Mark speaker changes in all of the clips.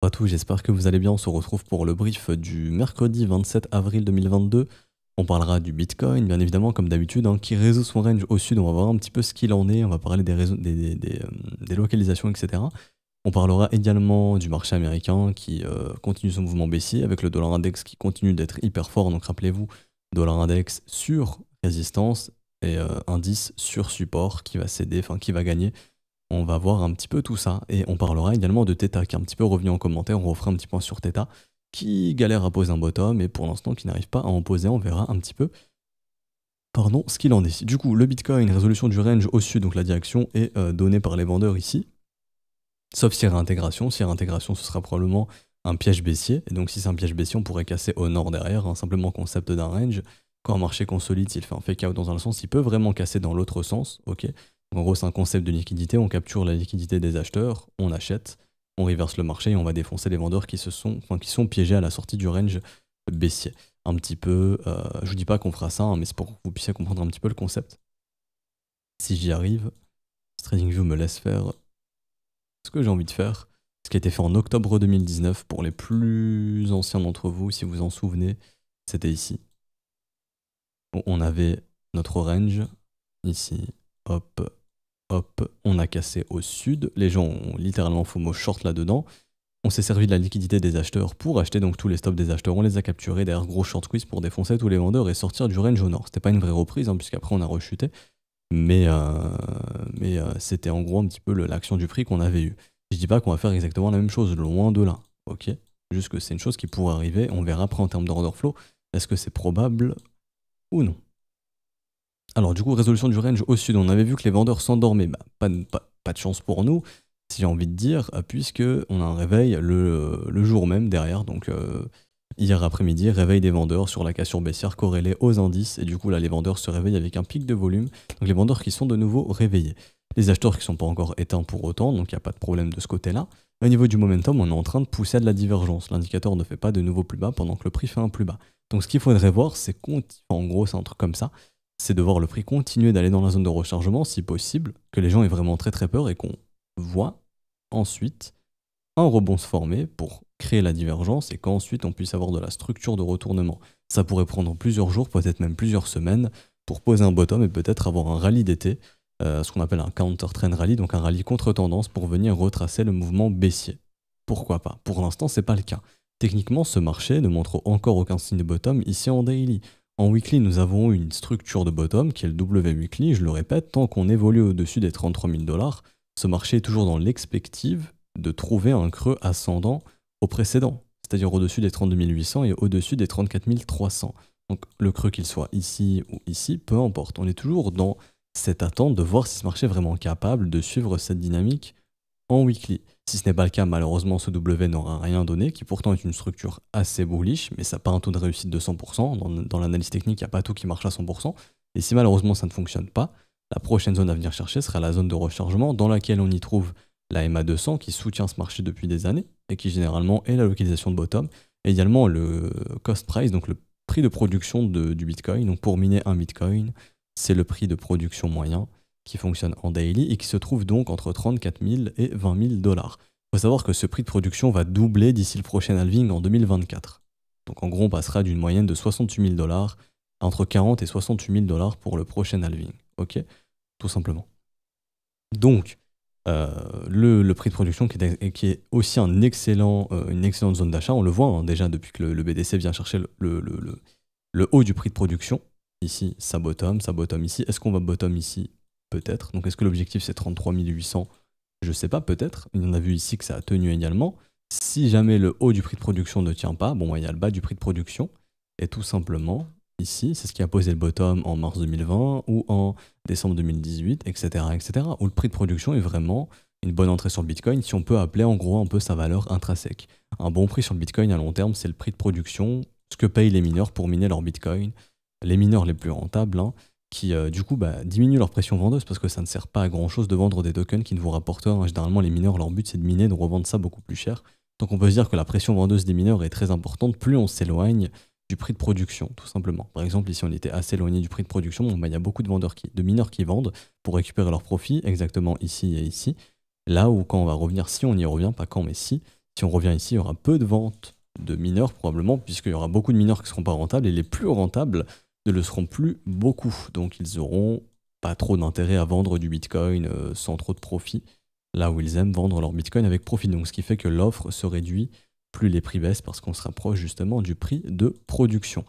Speaker 1: Bonjour à tous, j'espère que vous allez bien. On se retrouve pour le brief du mercredi 27 avril 2022. On parlera du Bitcoin, bien évidemment, comme d'habitude, hein, qui résout son range au sud. On va voir un petit peu ce qu'il en est. On va parler des localisations, etc. On parlera également du marché américain qui continue son mouvement baissier avec le dollar index qui continue d'être hyper fort. Donc rappelez-vous, dollar index sur résistance et indice sur support qui va céder, enfin qui va gagner. On va voir un petit peu tout ça et on parlera également de Theta qui est un petit peu revenu en commentaire. On refera un petit point sur Theta qui galère à poser un bottom et pour l'instant qui n'arrive pas à en poser. On verra un petit peu ce qu'il en est. Du coup, le Bitcoin, résolution du range au sud, donc la direction est donnée par les vendeurs ici. Sauf si réintégration. Si réintégration, ce sera probablement un piège baissier. Et donc si c'est un piège baissier, on pourrait casser au nord derrière, hein, simplement concept d'un range. Quand un marché consolide, s'il fait un fake out dans un sens, il peut vraiment casser dans l'autre sens. Ok. En gros, c'est un concept de liquidité, on capture la liquidité des acheteurs, on achète, on reverse le marché et on va défoncer les vendeurs qui sont piégés à la sortie du range baissier. Un petit peu, je vous dis pas qu'on fera ça, hein, mais c'est pour que vous puissiez comprendre un petit peu le concept. Si j'y arrive, TradingView me laisse faire ce que j'ai envie de faire. Ce qui a été fait en octobre 2019 pour les plus anciens d'entre vous, si vous vous en souvenez, c'était ici. Bon, on avait notre range, ici, hop, hop, on a cassé au sud, les gens ont littéralement FOMO short là-dedans, on s'est servi de la liquidité des acheteurs pour acheter donc tous les stops des acheteurs, on les a capturés derrière gros short squeeze pour défoncer tous les vendeurs et sortir du range au nord. C'était pas une vraie reprise, hein, puisqu'après on a rechuté, mais c'était en gros un petit peu l'action du prix qu'on avait eu. Je dis pas qu'on va faire exactement la même chose, loin de là, ok? Juste que c'est une chose qui pourrait arriver, on verra après en termes d'order flow, est-ce que c'est probable ou non? Alors du coup, résolution du range au sud, on avait vu que les vendeurs s'endormaient, bah, pas de chance pour nous, si j'ai envie de dire, puisque on a un réveil le jour même derrière, donc hier après-midi, réveil des vendeurs sur la cassure baissière corrélée aux indices, et du coup là les vendeurs se réveillent avec un pic de volume, donc les vendeurs qui sont de nouveau réveillés. Les acheteurs qui ne sont pas encore éteints pour autant, donc il n'y a pas de problème de ce côté-là. Au niveau du momentum, on est en train de pousser à de la divergence, l'indicateur ne fait pas de nouveau plus bas pendant que le prix fait un plus bas. Donc ce qu'il faudrait voir, c'est en gros c'est un truc comme ça, c'est de voir le prix continuer d'aller dans la zone de rechargement si possible, que les gens aient vraiment très peur et qu'on voit ensuite un rebond se former pour créer la divergence et qu'ensuite on puisse avoir de la structure de retournement. Ça pourrait prendre plusieurs jours, peut-être même plusieurs semaines pour poser un bottom et peut-être avoir un rallye d'été, ce qu'on appelle un counter trend rally, donc un rallye contre tendance pour venir retracer le mouvement baissier. Pourquoi pas? Pour l'instant, c'est pas le cas. Techniquement, ce marché ne montre encore aucun signe de bottom ici en daily. En weekly, nous avons une structure de bottom qui est le W weekly, je le répète, tant qu'on évolue au-dessus des 33 000 $, ce marché est toujours dans l'expectative de trouver un creux ascendant au précédent, c'est-à-dire au-dessus des 32 800 et au-dessus des 34 300. Donc le creux qu'il soit ici ou ici, peu importe, on est toujours dans cette attente de voir si ce marché est vraiment capable de suivre cette dynamique en weekly. Si ce n'est pas le cas, malheureusement, ce W n'aura rien donné, qui pourtant est une structure assez bullish, mais ça n'a pas un taux de réussite de 100%. Dans l'analyse technique, il n'y a pas tout qui marche à 100%. Et si malheureusement ça ne fonctionne pas, la prochaine zone à venir chercher sera la zone de rechargement dans laquelle on y trouve la MA200 qui soutient ce marché depuis des années et qui généralement est la localisation de bottom, et également le cost price, donc le prix de production du Bitcoin. Donc pour miner un Bitcoin, c'est le prix de production moyen qui fonctionne en daily et qui se trouve donc entre 34 000 et 20 000 $. Il faut savoir que ce prix de production va doubler d'ici le prochain halving en 2024. Donc en gros, on passera d'une moyenne de 68 000 $ à entre 40 et 68 000 $ pour le prochain halving. Ok? Tout simplement. Donc, le prix de production qui est aussi une excellente zone d'achat, on le voit hein, déjà depuis que le BTC vient chercher le haut du prix de production. Ici, ça bottom ici. Est-ce qu'on va bottom ici? Peut-être. Donc est-ce que l'objectif c'est 33 800? Je sais pas, peut-être. On a vu ici que ça a tenu également. Si jamais le haut du prix de production ne tient pas, bon, il y a le bas du prix de production. Et tout simplement, ici, c'est ce qui a posé le bottom en mars 2020 ou en décembre 2018, etc., etc., où le prix de production est vraiment une bonne entrée sur le Bitcoin, si on peut appeler en gros un peu sa valeur intrinsèque. Un bon prix sur le Bitcoin à long terme, c'est le prix de production, ce que payent les mineurs pour miner leur Bitcoin. Les mineurs les plus rentables, hein, qui du coup diminuent leur pression vendeuse parce que ça ne sert pas à grand chose de vendre des tokens qui ne vous rapportent rien. Généralement les mineurs, leur but c'est de miner, de revendre ça beaucoup plus cher. Donc on peut se dire que la pression vendeuse des mineurs est très importante plus on s'éloigne du prix de production, tout simplement. Par exemple, ici on était assez éloigné du prix de production, il y a beaucoup de mineurs qui vendent pour récupérer leur profit, exactement ici et ici. Là où quand on va revenir, si on y revient, pas quand mais si Si on revient ici, il y aura peu de ventes de mineurs probablement, puisqu'il y aura beaucoup de mineurs qui ne seront pas rentables, et les plus rentables ne le seront plus beaucoup. Donc ils auront pas trop d'intérêt à vendre du Bitcoin sans trop de profit, là où ils aiment vendre leur Bitcoin avec profit. Donc ce qui fait que l'offre se réduit, plus les prix baissent, parce qu'on se rapproche justement du prix de production.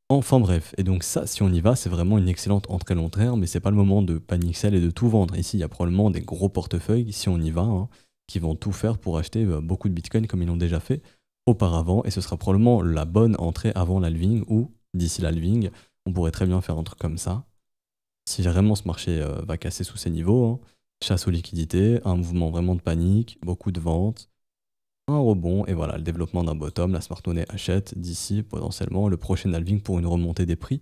Speaker 1: Enfin bref, et donc ça, si on y va, c'est vraiment une excellente entrée long terme, mais c'est pas le moment de panic sell et de tout vendre. Ici, il y a probablement des gros portefeuilles, si on y va, hein, qui vont tout faire pour acheter beaucoup de Bitcoin comme ils l'ont déjà fait auparavant, et ce sera probablement la bonne entrée avant l'halving, ou d'ici l'halving, on pourrait très bien faire un truc comme ça. Si vraiment ce marché va casser sous ces niveaux, hein, chasse aux liquidités, un mouvement vraiment de panique, beaucoup de ventes, un rebond, et voilà, le développement d'un bottom, la smart money achète d'ici potentiellement le prochain halving pour une remontée des prix.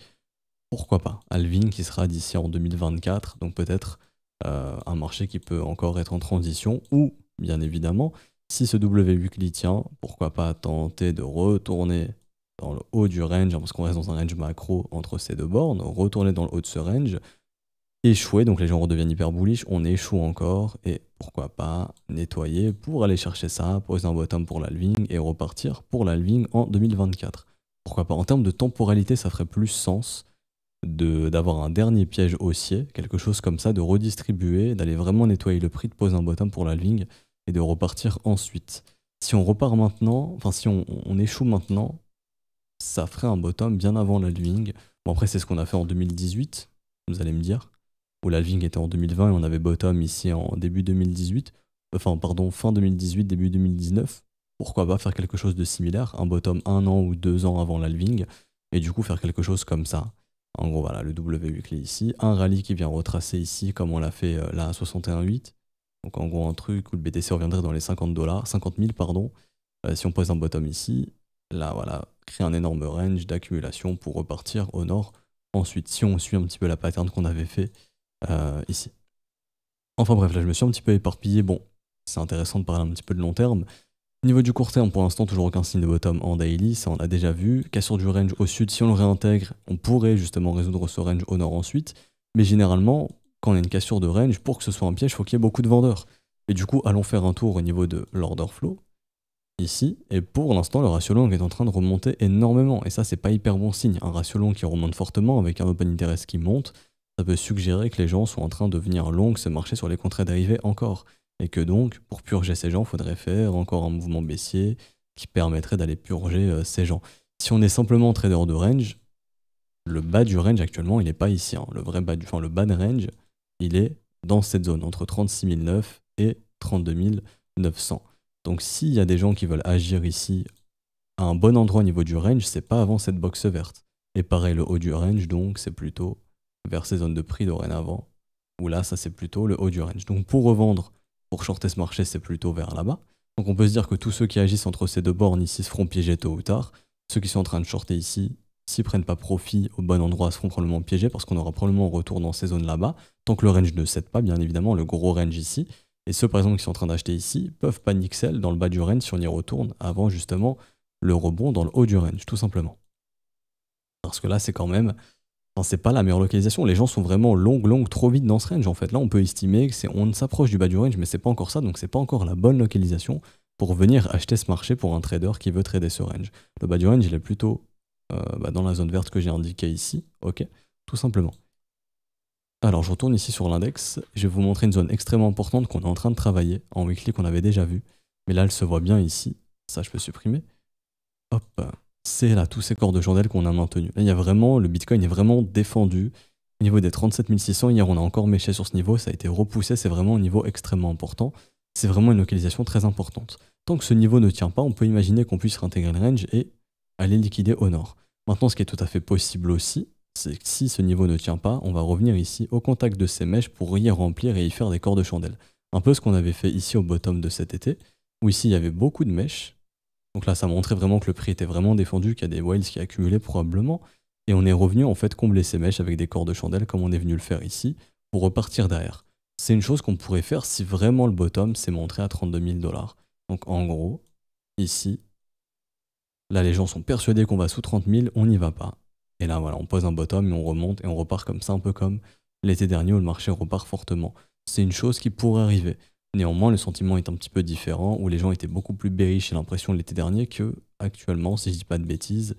Speaker 1: Pourquoi pas? Halving qui sera d'ici en 2024, donc peut-être un marché qui peut encore être en transition, ou bien évidemment, si ce W weekly tient, pourquoi pas tenter de retourner dans le haut du range, hein, parce qu'on reste dans un range macro entre ces deux bornes, retourner dans le haut de ce range, échouer, donc les gens redeviennent hyper bullish, on échoue encore, et pourquoi pas nettoyer pour aller chercher ça, poser un bottom pour l'halving et repartir pour l'halving en 2024. Pourquoi pas? En termes de temporalité, ça ferait plus sens d'avoir un dernier piège haussier, quelque chose comme ça, de redistribuer, d'aller vraiment nettoyer le prix, de poser un bottom pour l'halving et de repartir ensuite. Si on repart maintenant, enfin si on échoue maintenant, ça ferait un bottom bien avant l'halving. Bon après c'est ce qu'on a fait en 2018, vous allez me dire, où l'halving était en 2020 et on avait bottom ici en début 2018, enfin pardon, fin 2018, début 2019. Pourquoi pas faire quelque chose de similaire, un bottom 1 an ou 2 ans avant l'halving, et du coup faire quelque chose comme ça. En gros, voilà, le W weekly ici, un rallye qui vient retracer ici, comme on l'a fait là à 61,8. Donc en gros, un truc où le BTC reviendrait dans les 50 000, pardon. Si on pose un bottom ici, là, voilà, créer un énorme range d'accumulation pour repartir au nord. Ensuite, si on suit un petit peu la pattern qu'on avait fait ici. Enfin bref, là, je me suis un petit peu éparpillé. Bon, c'est intéressant de parler un petit peu de long terme. Au niveau du court terme, pour l'instant, toujours aucun signe de bottom en daily, ça on a déjà vu. Cassure du range au sud, si on le réintègre, on pourrait justement résoudre ce range au nord ensuite. Mais généralement, quand on a une cassure de range, pour que ce soit un piège, il faut qu'il y ait beaucoup de vendeurs. Et du coup, allons faire un tour au niveau de l'order flow, ici. Et pour l'instant, le ratio long est en train de remonter énormément. Et ça, c'est pas hyper bon signe. Un ratio long qui remonte fortement avec un open interest qui monte, ça peut suggérer que les gens sont en train de venir long ce marché sur les contrats dérivés encore. Et que donc, pour purger ces gens, il faudrait faire encore un mouvement baissier qui permettrait d'aller purger ces gens. Si on est simplement trader de range, le bas du range actuellement, il n'est pas ici. Hein. Le vrai bas le bas de range, il est dans cette zone, entre 36 900 et 32 900. Donc s'il y a des gens qui veulent agir ici à un bon endroit au niveau du range, c'est pas avant cette box verte. Et pareil, le haut du range, donc c'est plutôt vers ces zones de prix dorénavant, où là, ça c'est plutôt le haut du range. Donc pour revendre, pour shorter ce marché, c'est plutôt vers là-bas. Donc on peut se dire que tous ceux qui agissent entre ces deux bornes ici se feront piéger tôt ou tard. Ceux qui sont en train de shorter ici, s'ils prennent pas profit au bon endroit, seront probablement piégés parce qu'on aura probablement un retour dans ces zones là-bas. Tant que le range ne cède pas, bien évidemment, le gros range ici. Et ceux par exemple qui sont en train d'acheter ici peuvent panic sell dans le bas du range si on y retourne avant justement le rebond dans le haut du range, tout simplement. Parce que là, c'est quand même... Enfin, c'est pas la meilleure localisation. Les gens sont vraiment long, trop vite dans ce range. En fait, là, on peut estimer que on s'approche du bas du range, mais c'est pas encore ça, donc c'est pas encore la bonne localisation pour venir acheter ce marché pour un trader qui veut trader ce range. Le bas du range, il est plutôt dans la zone verte que j'ai indiquée ici, ok, tout simplement. Alors, je retourne ici sur l'index. Je vais vous montrer une zone extrêmement importante qu'on est en train de travailler en weekly qu'on avait déjà vu, mais là, elle se voit bien ici. Ça, je peux supprimer. Hop. C'est là tous ces corps de chandelle qu'on a maintenus. Là, il y a vraiment, le Bitcoin est vraiment défendu. Au niveau des 37 600, hier on a encore méché sur ce niveau, ça a été repoussé, c'est vraiment un niveau extrêmement important. C'est vraiment une localisation très importante. Tant que ce niveau ne tient pas, on peut imaginer qu'on puisse réintégrer le range et aller liquider au nord. Maintenant, ce qui est tout à fait possible aussi, c'est que si ce niveau ne tient pas, on va revenir ici au contact de ces mèches pour y remplir et y faire des corps de chandelle. Un peu ce qu'on avait fait ici au bottom de cet été, où ici il y avait beaucoup de mèches. Donc là, ça montrait vraiment que le prix était vraiment défendu, qu'il y a des whales qui accumulaient probablement. Et on est revenu en fait combler ces mèches avec des corps de chandelle comme on est venu le faire ici pour repartir derrière. C'est une chose qu'on pourrait faire si vraiment le bottom s'est montré à 32 000 $. Donc en gros, ici, là les gens sont persuadés qu'on va sous 30 000, on n'y va pas. Et là voilà, on pose un bottom et on remonte et on repart comme ça, un peu comme l'été dernier où le marché repart fortement. C'est une chose qui pourrait arriver. Néanmoins, le sentiment est un petit peu différent, où les gens étaient beaucoup plus bearish, j'ai l'impression, l'été dernier, que actuellement, si je dis pas de bêtises.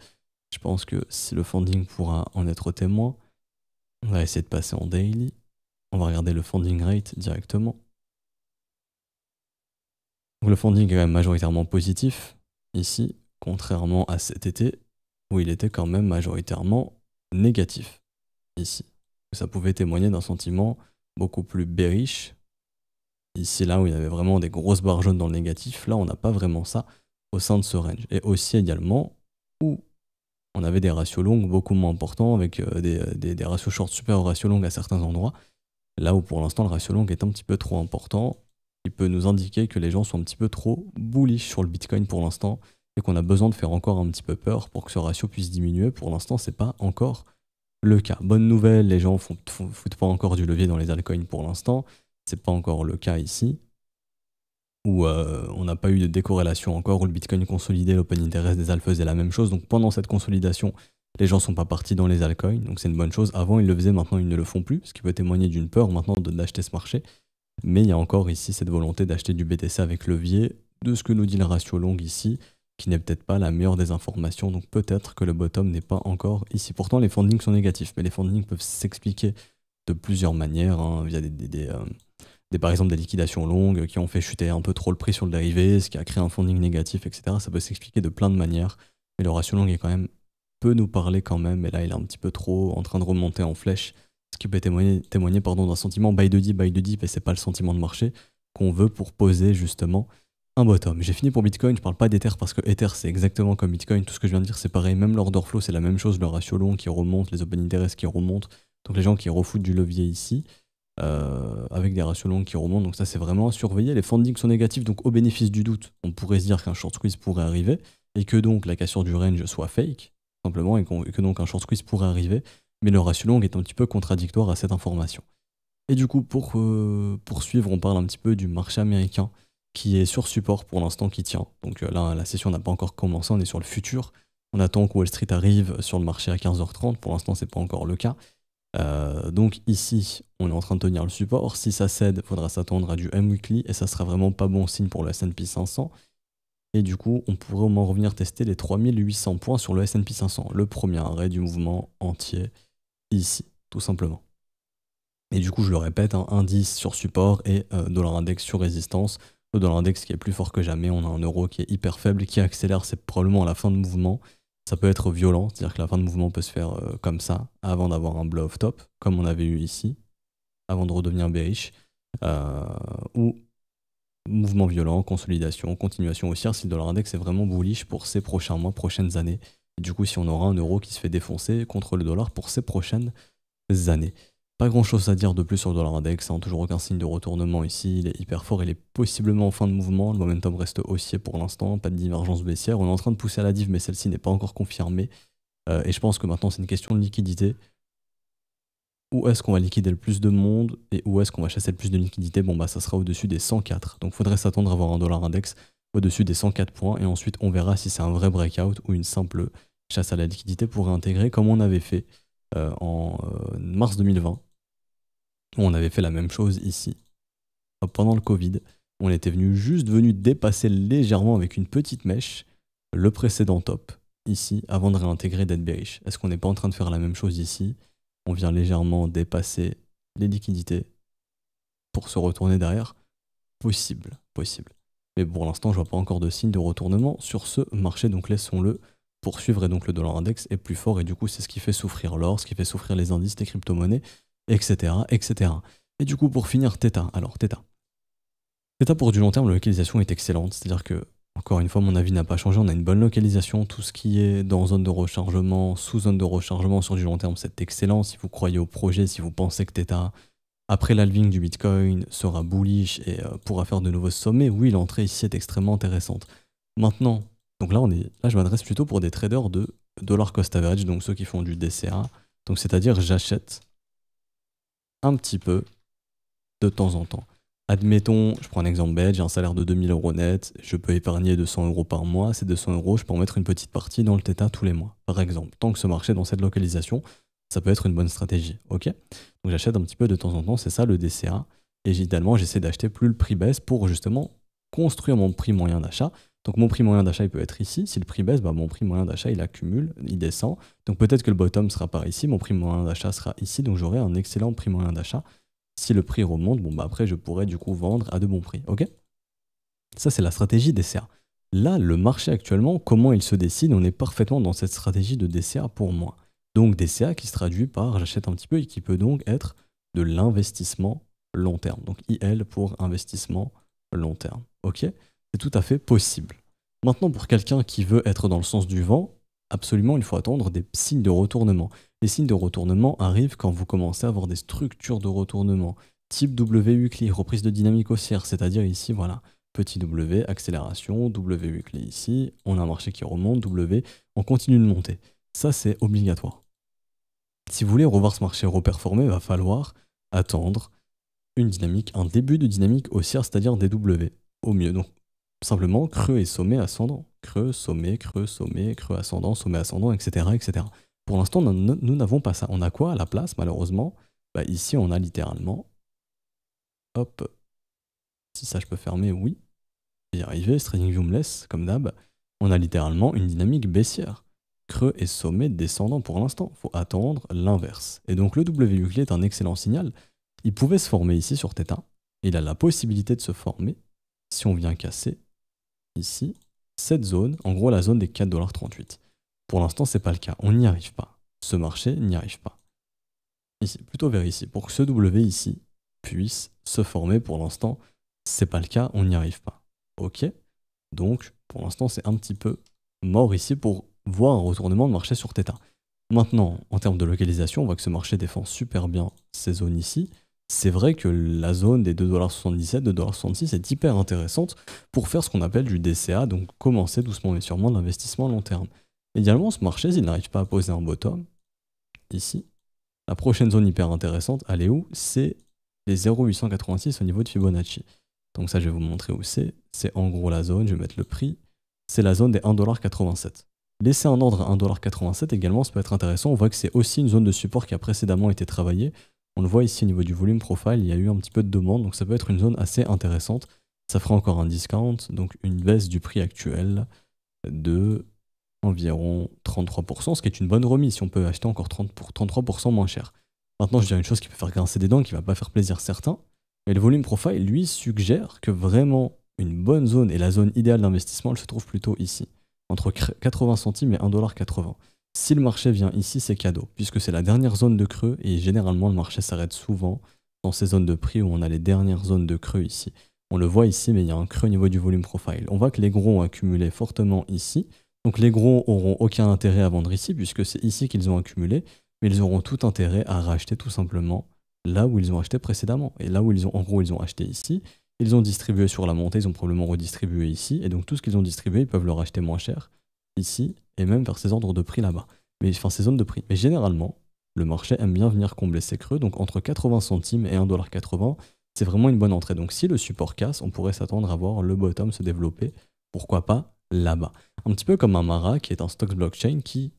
Speaker 1: Je pense que si le funding pourra en être témoin, on va essayer de passer en daily. On va regarder le funding rate directement. Donc le funding est quand même majoritairement positif, ici, contrairement à cet été, où il était quand même majoritairement négatif, ici. Ça pouvait témoigner d'un sentiment beaucoup plus bearish. Ici, là où il y avait vraiment des grosses barres jaunes dans le négatif, là on n'a pas vraiment ça au sein de ce range. Et aussi également où on avait des ratios longs beaucoup moins importants, avec des ratios short supérieurs aux ratios longs à certains endroits. Là où pour l'instant le ratio long est un petit peu trop important, il peut nous indiquer que les gens sont un petit peu trop bullish sur le Bitcoin pour l'instant et qu'on a besoin de faire encore un petit peu peur pour que ce ratio puisse diminuer. Pour l'instant, c'est pas encore le cas. Bonne nouvelle, les gens foutent pas encore du levier dans les altcoins pour l'instant. C'est pas encore le cas ici, où on n'a pas eu de décorrélation encore, où le Bitcoin consolidé, l'open interest des alts faisait la même chose. Donc pendant cette consolidation, les gens sont pas partis dans les altcoins, donc c'est une bonne chose. Avant, ils le faisaient, maintenant, ils ne le font plus, ce qui peut témoigner d'une peur maintenant d'acheter ce marché. Mais il y a encore ici cette volonté d'acheter du BTC avec levier, de ce que nous dit le ratio long ici, qui n'est peut-être pas la meilleure des informations. Donc peut-être que le bottom n'est pas encore ici. Pourtant, les fundings sont négatifs, mais les fundings peuvent s'expliquer de plusieurs manières, hein, via par exemple des liquidations longues qui ont fait chuter un peu trop le prix sur le dérivé, ce qui a créé un funding négatif, etc. Ça peut s'expliquer de plein de manières. Mais le ratio long est quand même peut nous parler quand même, et là il est un petit peu trop en train de remonter en flèche, ce qui peut témoigner d'un sentiment buy de deep, et c'est pas le sentiment de marché qu'on veut pour poser justement un bottom. J'ai fini pour Bitcoin, je parle pas d'Ether parce que Ether c'est exactement comme Bitcoin, tout ce que je viens de dire c'est pareil, même l'order flow c'est la même chose, le ratio long qui remonte, les open interest qui remontent, donc les gens qui refoutent du levier ici, avec des ratios longs qui remontent, donc ça c'est vraiment à surveiller. Les fundings sont négatifs, donc au bénéfice du doute, on pourrait se dire qu'un short squeeze pourrait arriver, et que donc la cassure du range soit fake, simplement, et que donc un short squeeze pourrait arriver, mais le ratio long est un petit peu contradictoire à cette information. Et du coup, pour poursuivre, on parle un petit peu du marché américain, qui est sur support pour l'instant, qui tient. Donc là, la session n'a pas encore commencé, on est sur le futur. On attend que Wall Street arrive sur le marché à 15h30, pour l'instant c'est pas encore le cas. Donc ici, on est en train de tenir le support. Si ça cède, il faudra s'attendre à du M-Weekly, et ça sera vraiment pas bon signe pour le S&P 500. Et du coup, on pourrait au moins revenir tester les 3800 points sur le S&P 500, le premier arrêt du mouvement entier, ici, tout simplement. Et du coup, je le répète, hein, indice sur support et dollar index sur résistance. Le dollar index qui est plus fort que jamais, on a un euro qui est hyper faible, qui accélère, c'est probablement à la fin de mouvement. Ça peut être violent, c'est-à-dire que la fin de mouvement peut se faire comme ça, avant d'avoir un blow-off top, comme on avait eu ici, avant de redevenir bearish, ou mouvement violent, consolidation, continuation haussière, si le dollar index est vraiment bullish pour ces prochains mois, prochaines années. Et du coup, si on aura un euro qui se fait défoncer contre le dollar pour ces prochaines années. Pas grand chose à dire de plus sur le dollar index, hein, toujours aucun signe de retournement ici, il est hyper fort, il est possiblement en fin de mouvement, le momentum reste haussier pour l'instant, pas de divergence baissière, on est en train de pousser à la div mais celle-ci n'est pas encore confirmée, et je pense que maintenant c'est une question de liquidité. Où est-ce qu'on va liquider le plus de monde et où est-ce qu'on va chasser le plus de liquidité? Bon bah ça sera au-dessus des 104, donc faudrait s'attendre à avoir un dollar index au-dessus des 104 points, et ensuite on verra si c'est un vrai breakout ou une simple chasse à la liquidité pour réintégrer comme on avait fait en mars 2020. On avait fait la même chose ici. Pendant le Covid, on était juste venu dépasser légèrement avec une petite mèche le précédent top, ici, avant de réintégrer dead bearish. Est-ce qu'on n'est pas en train de faire la même chose ici? On vient légèrement dépasser les liquidités pour se retourner derrière? Possible. Mais pour l'instant, je vois pas encore de signe de retournement sur ce marché, donc laissons-le poursuivre, et donc le dollar index est plus fort, et du coup, c'est ce qui fait souffrir l'or, ce qui fait souffrir les indices, les crypto-monnaies, etc., etc. Et du coup, pour finir, Theta. Alors, Theta pour du long terme, la localisation est excellente. C'est-à-dire que, encore une fois, mon avis n'a pas changé. On a une bonne localisation. Tout ce qui est dans zone de rechargement, sous zone de rechargement sur du long terme, c'est excellent. Si vous croyez au projet, si vous pensez que Theta, après l'halving du Bitcoin, sera bullish et pourra faire de nouveaux sommets, oui, l'entrée ici est extrêmement intéressante. Maintenant, donc là, je m'adresse plutôt pour des traders de dollar cost average, donc ceux qui font du DCA. Donc, c'est-à-dire, j'achète un petit peu de temps en temps. Admettons, je prends un exemple bête, j'ai un salaire de 2000 € net, je peux épargner 200 € par mois, ces 200 €, je peux en mettre une petite partie dans le Theta tous les mois, par exemple. Tant que ce marché est dans cette localisation, ça peut être une bonne stratégie, ok? Donc j'achète un petit peu de temps en temps, c'est ça le DCA. Et idéalement, j'essaie d'acheter plus le prix baisse pour justement construire mon prix moyen d'achat. Donc mon prix moyen d'achat, il peut être ici. Si le prix baisse, mon prix moyen d'achat, il accumule, il descend. Donc peut-être que le bottom sera par ici, mon prix moyen d'achat sera ici, donc j'aurai un excellent prix moyen d'achat. Si le prix remonte, après je pourrais du coup vendre à de bons prix, ok? Ça c'est la stratégie DCA. Là, le marché actuellement, comment il se décide? On est parfaitement dans cette stratégie de DCA pour moi. Donc DCA qui se traduit par j'achète un petit peu et qui peut donc être de l'investissement long terme. Donc IL pour investissement long terme, ok? C'est tout à fait possible. Maintenant, pour quelqu'un qui veut être dans le sens du vent, absolument, il faut attendre des signes de retournement. Les signes de retournement arrivent quand vous commencez à avoir des structures de retournement, type W weekly, reprise de dynamique haussière, c'est-à-dire ici, voilà, petit W, accélération, W weekly ici, on a un marché qui remonte, W, on continue de monter. Ça, c'est obligatoire. Si vous voulez revoir ce marché reperformer, il va falloir attendre une dynamique, un début de dynamique haussière, c'est-à-dire des W, au mieux. Donc, simplement creux et sommet ascendant. Creux, sommet, creux, sommet, creux ascendant, sommet ascendant, etc. etc. Pour l'instant, nous n'avons pas ça. On a quoi à la place, malheureusement? Ici, on a littéralement... Hop. Si ça, je peux fermer, oui. Je vais y arriver. TradingView me laisse, comme d'hab. On a littéralement une dynamique baissière. Creux et sommet descendant pour l'instant. Il faut attendre l'inverse. Et donc, le W weekly est un excellent signal. Il pouvait se former ici sur θ. Il a la possibilité de se former si on vient casser ici cette zone, en gros la zone des 4,38 $. Pour l'instant, c'est pas le cas. On n'y arrive pas. Ce marché n'y arrive pas. Ici, plutôt vers ici. Pour que ce W ici puisse se former, pour l'instant, c'est pas le cas. On n'y arrive pas. Ok. Donc, pour l'instant, c'est un petit peu mort ici pour voir un retournement de marché sur θ. Maintenant, en termes de localisation, on voit que ce marché défend super bien ces zones ici. C'est vrai que la zone des 2,77 $, 2,66 $ est hyper intéressante pour faire ce qu'on appelle du DCA, donc commencer doucement mais sûrement l'investissement à long terme. Idéalement, ce marché, s'il n'arrive pas à poser un bottom, ici, la prochaine zone hyper intéressante, elle est où? C'est les 0,886 au niveau de Fibonacci. Donc ça, je vais vous montrer où c'est. C'est en gros la zone, je vais mettre le prix. C'est la zone des 1,87 $. Laisser un ordre à 1,87 $ également, ça peut être intéressant. On voit que c'est aussi une zone de support qui a précédemment été travaillée. On le voit ici au niveau du volume profile, il y a eu un petit peu de demande, donc ça peut être une zone assez intéressante. Ça fera encore un discount, donc une baisse du prix actuel de environ 33%, ce qui est une bonne remise si on peut acheter encore 33% moins cher. Maintenant, je dirais une chose qui peut faire grincer des dents, qui va pas faire plaisir certains, mais le volume profile, lui, suggère que vraiment une bonne zone et la zone idéale d'investissement, elle se trouve plutôt ici, entre 80 centimes et 1,80 $. Si le marché vient ici, c'est cadeau, puisque c'est la dernière zone de creux, et généralement le marché s'arrête souvent dans ces zones de prix où on a les dernières zones de creux ici. On le voit ici, mais il y a un creux au niveau du volume profile. On voit que les gros ont accumulé fortement ici, donc les gros auront aucun intérêt à vendre ici, puisque c'est ici qu'ils ont accumulé, mais ils auront tout intérêt à racheter tout simplement là où ils ont acheté précédemment. Et là où ils ont, en gros, ils ont acheté ici, ils ont distribué sur la montée, ils ont probablement redistribué ici, et donc tout ce qu'ils ont distribué, ils peuvent le racheter moins cher ici, et même vers ces ordres de prix là-bas. Mais enfin, ces zones de prix. Mais généralement, le marché aime bien venir combler ces creux, donc entre 80 centimes et 1,80 $, c'est vraiment une bonne entrée. Donc si le support casse, on pourrait s'attendre à voir le bottom se développer, pourquoi pas là-bas. Un petit peu comme un Mara, qui est un stocks blockchain, qui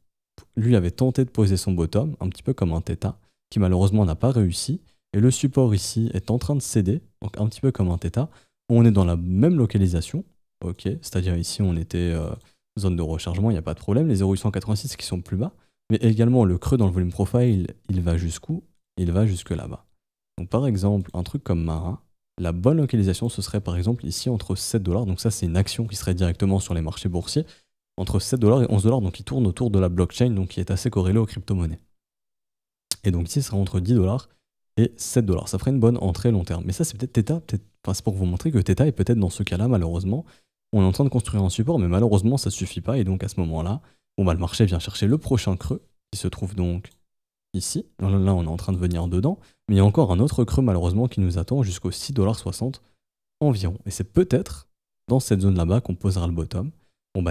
Speaker 1: lui avait tenté de poser son bottom, un petit peu comme un Theta, qui malheureusement n'a pas réussi, et le support ici est en train de céder, donc un petit peu comme un Theta. On est dans la même localisation, ok, c'est-à-dire ici on était... zone de rechargement, il n'y a pas de problème. Les 0,886 qui sont plus bas, mais également le creux dans le volume profile, il va jusqu'où? Il va jusque là-bas. Donc par exemple, un truc comme Mara, la bonne localisation, ce serait par exemple ici entre 7 $, donc ça c'est une action qui serait directement sur les marchés boursiers, entre 7 $ et 11 $, donc qui tourne autour de la blockchain, donc qui est assez corrélé aux crypto-monnaies. Et donc ici, ce sera entre 10 $ et 7 $. Ça ferait une bonne entrée long terme. Mais ça, c'est peut-être Theta, enfin, c'est pour vous montrer que Theta est peut-être dans ce cas-là, malheureusement. On est en train de construire un support, mais malheureusement, ça ne suffit pas. Et donc, à ce moment-là, le marché vient chercher le prochain creux, qui se trouve donc ici. Là, on est en train de venir dedans. Mais il y a encore un autre creux, malheureusement, qui nous attend jusqu'aux 6,60 $ environ. Et c'est peut-être dans cette zone là-bas qu'on posera le bottom.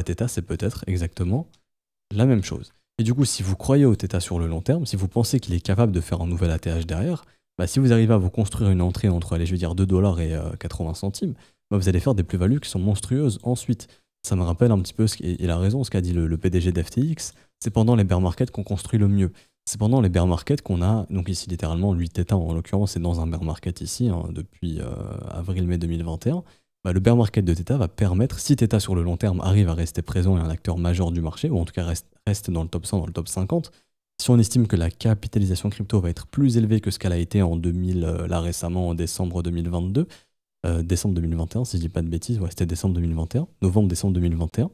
Speaker 1: Theta, c'est peut-être exactement la même chose. Et du coup, si vous croyez au Theta sur le long terme, si vous pensez qu'il est capable de faire un nouvel ATH derrière, si vous arrivez à vous construire une entrée entre, allez, je vais dire 2 $ et 80 centimes, vous allez faire des plus-values qui sont monstrueuses ensuite. Ça me rappelle un petit peu, et il a raison, ce qu'a dit le PDG d'FTX, c'est pendant les bear markets qu'on construit le mieux. C'est pendant les bear markets qu'on a, donc ici littéralement, lui Theta en l'occurrence est dans un bear market ici, hein, depuis avril-mai 2021. Bah, le bear market de Theta va permettre, si Theta sur le long terme arrive à rester présent et un acteur majeur du marché, ou en tout cas reste dans le top 100, dans le top 50, si on estime que la capitalisation crypto va être plus élevée que ce qu'elle a été en 2000, là récemment en décembre 2022, décembre 2021 si je dis pas de bêtises, ouais c'était décembre 2021, novembre-décembre 2021,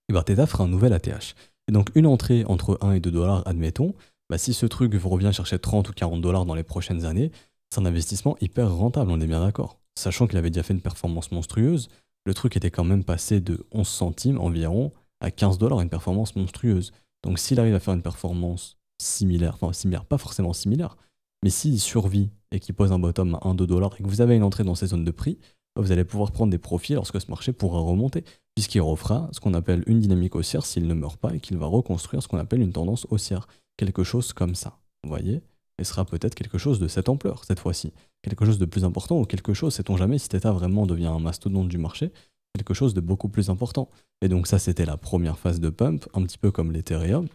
Speaker 1: et bah Theta fera un nouvel ATH. Et donc une entrée entre 1 et 2 dollars, admettons, bah, si ce truc vous revient chercher 30 ou 40 dollars dans les prochaines années, c'est un investissement hyper rentable, on est bien d'accord. Sachant qu'il avait déjà fait une performance monstrueuse, le truc était quand même passé de 11 centimes environ à 15 dollars, une performance monstrueuse. Donc s'il arrive à faire une performance similaire, enfin similaire, pas forcément similaire, mais s'il survit et qu'il pose un bottom à 1-2 dollars et que vous avez une entrée dans ces zones de prix, bah, vous allez pouvoir prendre des profits lorsque ce marché pourra remonter, puisqu'il refera ce qu'on appelle une dynamique haussière s'il ne meurt pas et qu'il va reconstruire ce qu'on appelle une tendance haussière. Quelque chose comme ça, vous voyez? Et sera peut-être quelque chose de cette ampleur cette fois-ci. Quelque chose de plus important ou quelque chose, sait-on jamais, si Theta vraiment devient un mastodonte du marché, quelque chose de beaucoup plus important. Et donc ça, c'était la première phase de pump, un petit peu comme l'Ethereum.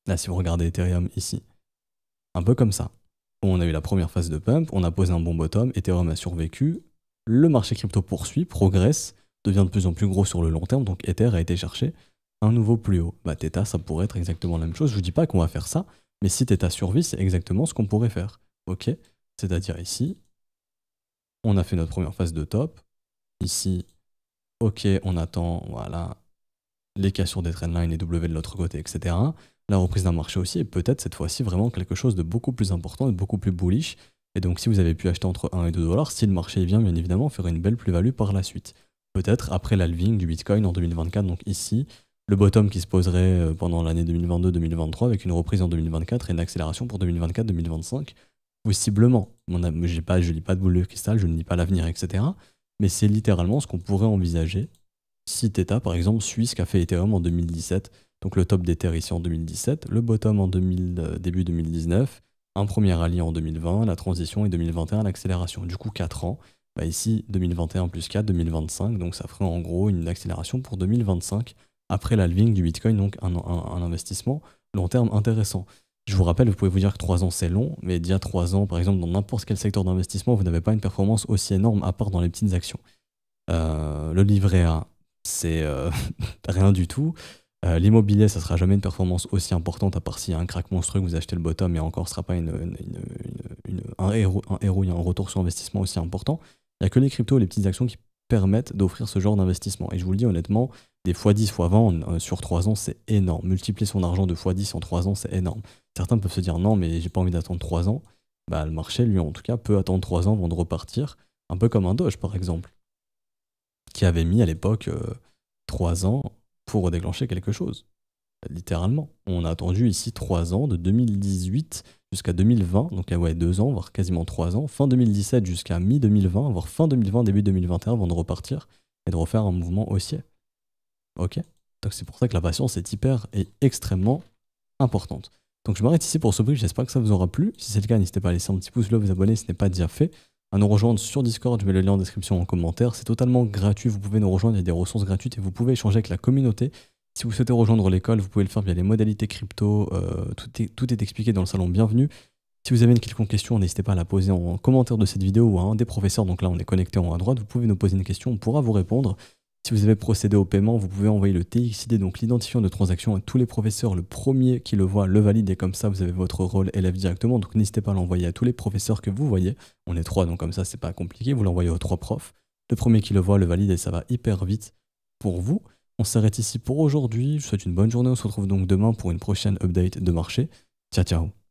Speaker 1: Là, si vous regardez Ethereum ici, un peu comme ça. On a eu la première phase de pump, on a posé un bon bottom, Ethereum a survécu, le marché crypto poursuit, progresse, devient de plus en plus gros sur le long terme, donc Ether a été chercher un nouveau plus haut. Bah Theta, ça pourrait être exactement la même chose. Je vous dis pas qu'on va faire ça, mais si Theta survit, c'est exactement ce qu'on pourrait faire. Ok? C'est-à-dire ici, on a fait notre première phase de top. Ici, ok, on attend, voilà, les cassures des trendlines et W de l'autre côté, etc. La reprise d'un marché aussi, et peut-être cette fois-ci vraiment quelque chose de beaucoup plus important et de beaucoup plus bullish. Et donc si vous avez pu acheter entre 1 et 2 dollars, si le marché vient, bien évidemment, faire une belle plus-value par la suite. Peut-être après l'halving du Bitcoin en 2024, donc ici, le bottom qui se poserait pendant l'année 2022-2023 avec une reprise en 2024 et une accélération pour 2024-2025, possiblement. Je ne lis pas de boule de cristal, je ne lis pas l'avenir, etc. Mais c'est littéralement ce qu'on pourrait envisager si Theta, par exemple, suit ce qu'a fait Ethereum en 2017, donc le top d'Ether ici en 2017, le bottom en début 2019, un premier rallye en 2020, la transition et 2021 l'accélération. Du coup, 4 ans. Bah ici, 2021 plus 4, 2025, donc ça ferait en gros une accélération pour 2025 après l'halving du Bitcoin, donc un investissement long terme intéressant. Je vous rappelle, vous pouvez vous dire que 3 ans c'est long, mais d'il y a 3 ans, par exemple, dans n'importe quel secteur d'investissement, vous n'avez pas une performance aussi énorme à part dans les petites actions. Le livret A, c'est rien du tout. L'immobilier, ça sera jamais une performance aussi importante à part s'il y a un crack monstrueux que vous achetez le bottom et encore ce sera pas un héros, il y a un retour sur investissement aussi important. Il n'y a que les cryptos et les petites actions qui permettent d'offrir ce genre d'investissement. Et je vous le dis honnêtement, des x10, x20 sur 3 ans, c'est énorme. Multiplier son argent de x10 en 3 ans, c'est énorme. Certains peuvent se dire non, mais j'ai pas envie d'attendre 3 ans. Bah, le marché, lui, en tout cas, peut attendre 3 ans avant de repartir. Un peu comme un Doge, par exemple, qui avait mis à l'époque 3 ans pour déclencher quelque chose. Littéralement. On a attendu ici 3 ans, de 2018 jusqu'à 2020, donc ouais, 2 ans, voire quasiment 3 ans, fin 2017 jusqu'à mi-2020, voire fin 2020, début 2021, avant de repartir et de refaire un mouvement haussier. Ok? Donc c'est pour ça que la patience est hyper et extrêmement importante. Donc je m'arrête ici pour ce brief, j'espère que ça vous aura plu. Si c'est le cas, n'hésitez pas à laisser un petit pouce bleu, vous abonner si ce n'est pas déjà fait, à nous rejoindre sur Discord, je mets le lien en description en commentaire, c'est totalement gratuit, vous pouvez nous rejoindre, il y a des ressources gratuites et vous pouvez échanger avec la communauté. Si vous souhaitez rejoindre l'école, vous pouvez le faire via les modalités crypto, tout est expliqué dans le salon bienvenue. Si vous avez une quelconque question, n'hésitez pas à la poser en commentaire de cette vidéo ou à un des professeurs, donc là on est connecté en haut à droite, vous pouvez nous poser une question, on pourra vous répondre. Si vous avez procédé au paiement, vous pouvez envoyer le TXID, donc l'identifiant de transaction, à tous les professeurs. Le premier qui le voit le valide et comme ça vous avez votre rôle élève directement. Donc n'hésitez pas à l'envoyer à tous les professeurs que vous voyez. On est 3, donc comme ça c'est pas compliqué. Vous l'envoyez aux 3 profs. Le premier qui le voit le valide et ça va hyper vite pour vous. On s'arrête ici pour aujourd'hui. Je vous souhaite une bonne journée. On se retrouve donc demain pour une prochaine update de marché. Ciao ciao.